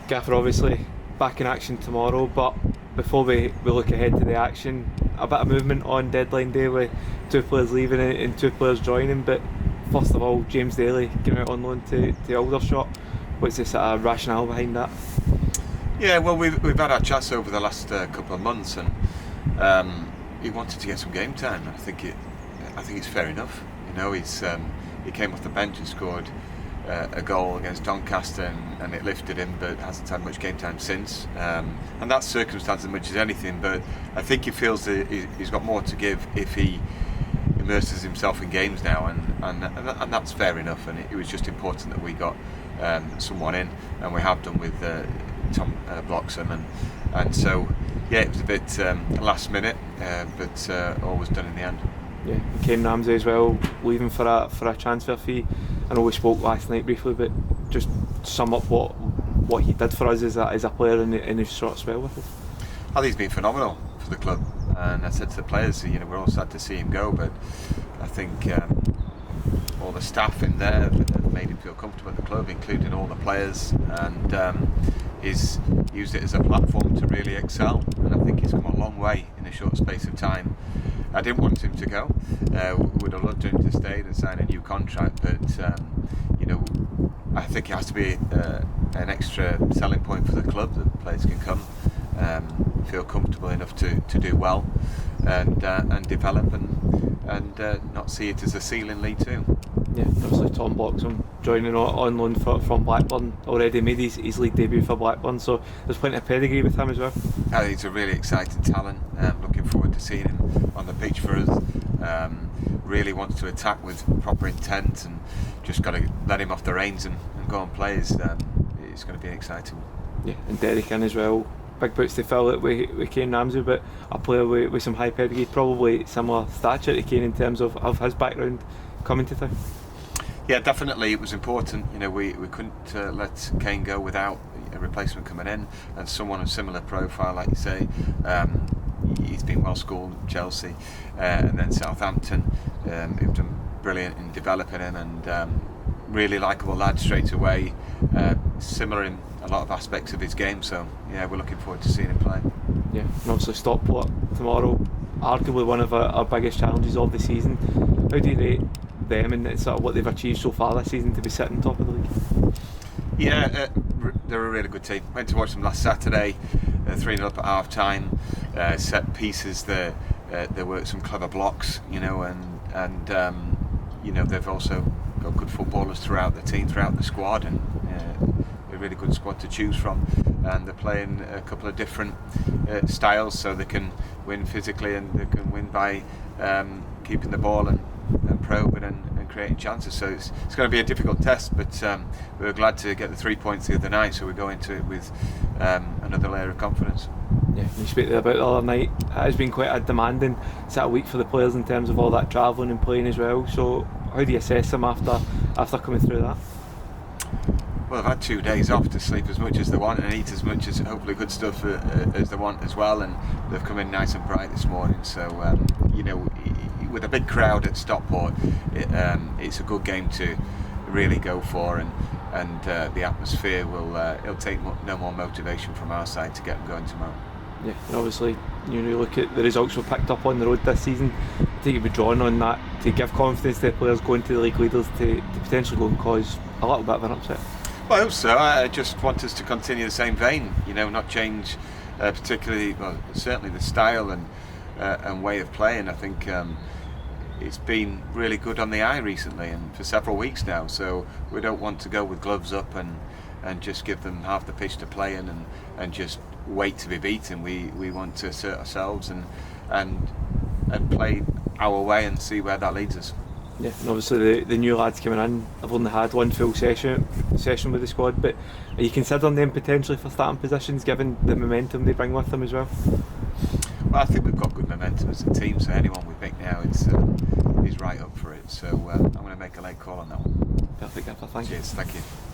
Gaffer, obviously back in action tomorrow, but before we look ahead to the action, a bit of movement on deadline day with 2 players leaving and 2 players joining. But first of all, James Daly came out on loan to Aldershot. What's the sort of rationale behind that? Yeah, well, we've had our chats over the last couple of months, and he wanted to get some game time. I think it's fair enough. You know, he came off the bench and scored a goal against Doncaster, and it lifted him, but hasn't had much game time since. And that's circumstance as much as anything. But I think he feels that he's got more to give if he immerses himself in games now, and that's fair enough. And it was just important that we got someone in, and we have done with Tom Bloxham, and so yeah, it was a bit last minute, but all was done in the end. Yeah, Kane Ramsey as well, leaving for a transfer fee. I know we spoke last night briefly, but just sum up what he did for us as a player in his short spell with us. I think he's been phenomenal for the club, and I said to the players, you know, we're all sad to see him go, but I think all the staff in there have made him feel comfortable at the club, including all the players, and he's used it as a platform to really excel, and I think he's come a long way in a short space of time. I didn't want him to go. Would have loved him to stay and sign a new contract, but you know, I think it has to be an extra selling point for the club that players can come, feel comfortable enough to do well, and develop, and not see it as a ceiling League Two. Yeah, obviously Tom Bloxham joining on loan from Blackburn, already made his league debut for Blackburn, so there's plenty of pedigree with him as well. I think he's a really exciting talent. Looking forward to seeing him on the pitch for us. Really wants to attack with proper intent, and just got to let him off the reins and go and play. It's going to be exciting. Yeah, and Derek in as well. Big boots to fill it with Kane Ramsey, but a player with some high pedigree, probably similar stature to Kane in terms of his background coming to town. Yeah, definitely it was important. You know, we couldn't let Kane go without a replacement coming in, and someone of similar profile, like you say. He's been well schooled at Chelsea, and then Southampton. Who've done brilliant in developing him, and really likeable lad straight away. Similar in a lot of aspects of his game, so yeah, we're looking forward to seeing him play. Yeah, and obviously Stockport tomorrow, arguably one of our biggest challenges of the season. How do you rate them and sort of what they've achieved so far this season to be sitting top of the league? Yeah, they're a really good team. Went to watch them last Saturday, 3-0 up at half time. Set pieces, they worked some clever blocks, you know, and you know, they've also got good footballers throughout the team, throughout the squad, and a really good squad to choose from. And they're playing a couple of different styles, so they can win physically and they can win by keeping the ball and probing and creating chances. So it's going to be a difficult test, but we were glad to get the 3 points the other night, so we go into it with another layer of confidence. Yeah, you spoke about the other night. It has been quite a demanding sort of week for the players in terms of all that travelling and playing as well. So how do you assess them after coming through that? Well, they've had 2 days off to sleep as much as they want and eat as much as hopefully good stuff as they want as well, and they've come in nice and bright this morning. So you know, with a big crowd at Stockport, it's a good game to really go for, and the atmosphere will it'll take no more motivation from our side to get them going tomorrow. Yeah, and obviously, you know, you look at the results we've picked up on the road this season. I think you'd be drawn on that to give confidence to the players going to the league leaders to potentially go and cause a little bit of an upset. Well, I hope so. I just want us to continue the same vein, you know, not change particularly, well, certainly the style and way of playing. I think it's been really good on the eye recently and for several weeks now, so we don't want to go with gloves up and just give them half the pitch to play in and just wait to be beaten. We want to assert ourselves and play our way and see where that leads us. Yeah, and obviously the new lads coming in have only had one full session with the squad, but are you considering them potentially for starting positions given the momentum they bring with them as well? Well, I think we've got good momentum as a team, so anyone we pick now is right up for it. So I'm going to make a late call on that one. Perfect, thank you. Cheers, thank you.